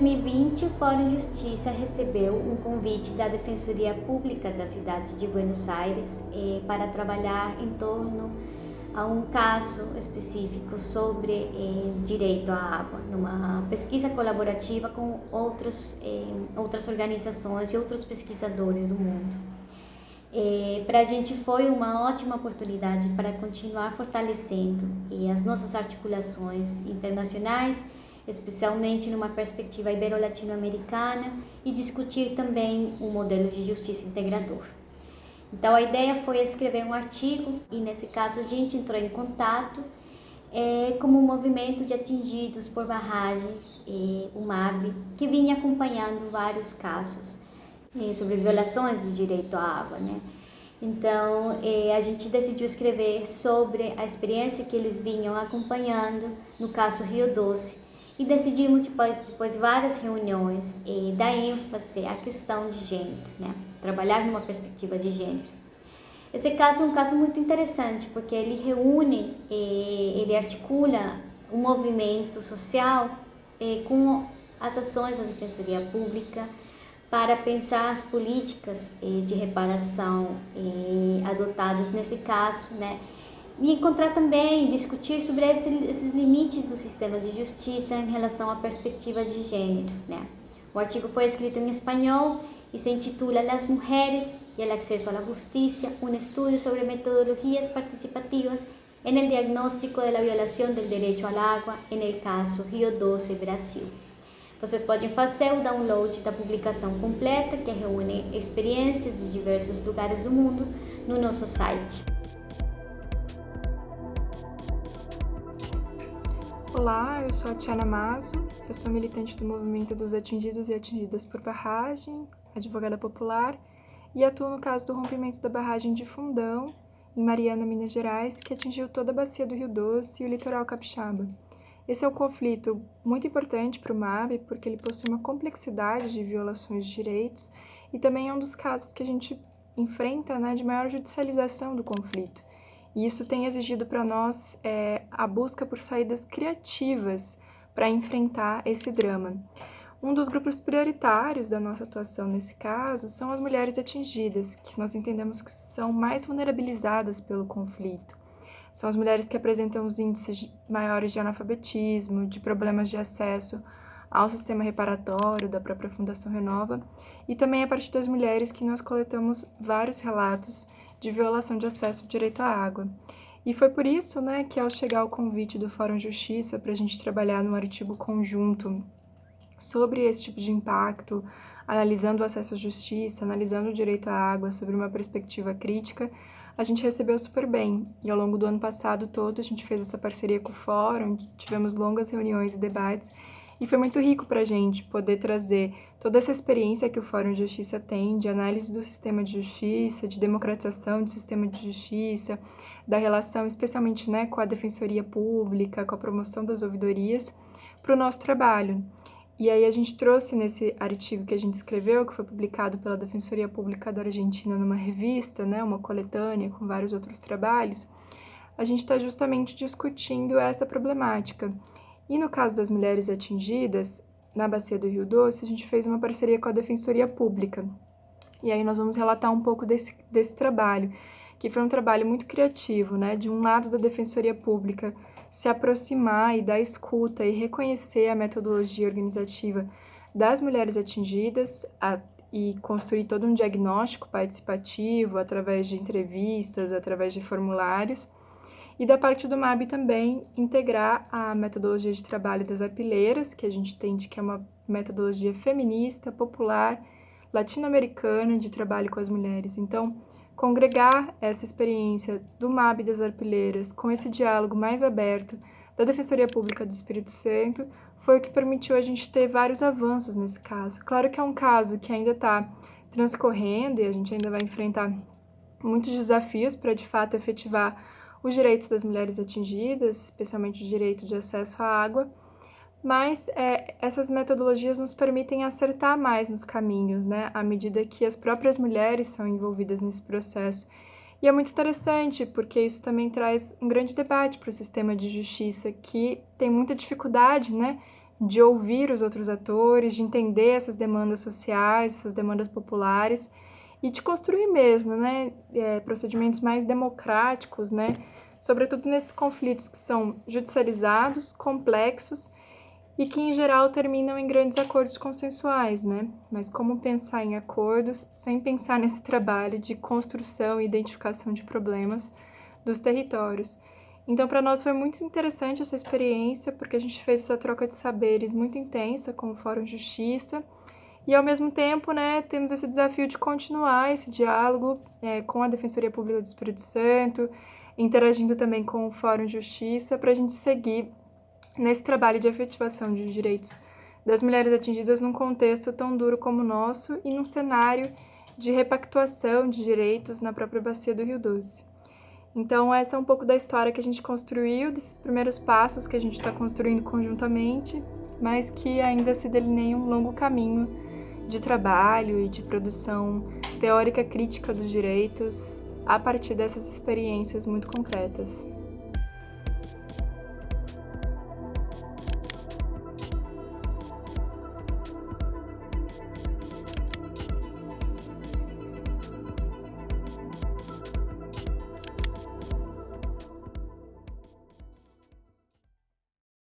2020, o Fórum Justiça recebeu um convite da Defensoria Pública da cidade de Buenos Aires para trabalhar em torno a um caso específico sobre direito à água, numa pesquisa colaborativa com outras organizações e outros pesquisadores do mundo. Para a gente foi uma ótima oportunidade para continuar fortalecendo as nossas articulações internacionais, especialmente numa perspectiva ibero-latino-americana, e discutir também um modelo de justiça integrador. Então a ideia foi escrever um artigo e nesse caso a gente entrou em contato como um movimento de atingidos por barragens, o MAB, que vinha acompanhando vários casos sobre violações do direito à água, né? Então a gente decidiu escrever sobre a experiência que eles vinham acompanhando no caso Rio Doce, e decidimos, depois de várias reuniões, dar ênfase à questão de gênero, né? Trabalhar numa perspectiva de gênero. Esse caso é um caso muito interessante, porque ele reúne, ele articula um movimento social com as ações da Defensoria Pública para pensar as políticas de reparação adotadas nesse caso, né? E encontrar também, discutir sobre esses limites do sistema de justiça em relação a perspectivas de gênero, né? O artigo foi escrito em espanhol e se intitula Las mujeres y el acceso a la justicia, un estudio sobre metodologías participativas en el diagnóstico de la violación del derecho al agua en el caso Rio Doce, Brasil. Vocês podem fazer o download da publicação completa, que reúne experiências de diversos lugares do mundo, no nosso site. Olá, eu sou a Tiana Mazo, eu sou militante do movimento dos atingidos e atingidas por barragem, advogada popular, e atuo no caso do rompimento da barragem de Fundão, em Mariana, Minas Gerais, que atingiu toda a bacia do Rio Doce e o litoral capixaba. Esse é um conflito muito importante para o MAB, porque ele possui uma complexidade de violações de direitos e também é um dos casos que a gente enfrenta, né, de maior judicialização do conflito. E isso tem exigido para nós a busca por saídas criativas para enfrentar esse drama. Um dos grupos prioritários da nossa atuação nesse caso são as mulheres atingidas, que nós entendemos que são mais vulnerabilizadas pelo conflito. São as mulheres que apresentam os índices maiores de analfabetismo, de problemas de acesso ao sistema reparatório da própria Fundação Renova, e também a partir das mulheres que nós coletamos vários relatos de violação de acesso ao direito à água. E foi por isso, né, que ao chegar o convite do Fórum Justiça para a gente trabalhar num artigo conjunto sobre esse tipo de impacto, analisando o acesso à justiça, analisando o direito à água sobre uma perspectiva crítica, a gente recebeu super bem. E ao longo do ano passado todo a gente fez essa parceria com o Fórum, tivemos longas reuniões e debates, e foi muito rico para a gente poder trazer toda essa experiência que o Fórum de Justiça tem de análise do sistema de justiça, de democratização do sistema de justiça, da relação especialmente, né, com a Defensoria Pública, com a promoção das ouvidorias, para o nosso trabalho. E aí a gente trouxe nesse artigo que a gente escreveu, que foi publicado pela Defensoria Pública da Argentina numa revista, né, uma coletânea com vários outros trabalhos, a gente está justamente discutindo essa problemática. E no caso das mulheres atingidas, na bacia do Rio Doce, a gente fez uma parceria com a Defensoria Pública. E aí nós vamos relatar um pouco desse trabalho, que foi um trabalho muito criativo, né? De um lado da Defensoria Pública se aproximar e dar escuta e reconhecer a metodologia organizativa das mulheres atingidas e construir todo um diagnóstico participativo através de entrevistas, através de formulários. E da parte do MAB também integrar a metodologia de trabalho das arpileiras, que a gente entende que é uma metodologia feminista, popular, latino-americana de trabalho com as mulheres. Então, congregar essa experiência do MAB das arpileiras com esse diálogo mais aberto da Defensoria Pública do Espírito Santo foi o que permitiu a gente ter vários avanços nesse caso. Claro que é um caso que ainda está transcorrendo e a gente ainda vai enfrentar muitos desafios para, de fato, efetivar os direitos das mulheres atingidas, especialmente o direito de acesso à água, mas essas metodologias nos permitem acertar mais nos caminhos, né, à medida que as próprias mulheres são envolvidas nesse processo. E é muito interessante, porque isso também traz um grande debate para o sistema de justiça, que tem muita dificuldade, né, de ouvir os outros atores, de entender essas demandas sociais, essas demandas populares e de construir mesmo, né, procedimentos mais democráticos, né, sobretudo nesses conflitos que são judicializados, complexos e que em geral terminam em grandes acordos consensuais, né? Mas como pensar em acordos sem pensar nesse trabalho de construção e identificação de problemas dos territórios? Então, para nós foi muito interessante essa experiência, porque a gente fez essa troca de saberes muito intensa com o Fórum Justiça, e ao mesmo tempo, né, temos esse desafio de continuar esse diálogo com a Defensoria Pública do Espírito Santo, interagindo também com o Fórum Justiça, para a gente seguir nesse trabalho de efetivação de direitos das mulheres atingidas num contexto tão duro como o nosso e num cenário de repactuação de direitos na própria bacia do Rio Doce. Então, essa é um pouco da história que a gente construiu, desses primeiros passos que a gente está construindo conjuntamente, mas que ainda se delineia um longo caminho de trabalho e de produção teórica crítica dos direitos a partir dessas experiências muito concretas.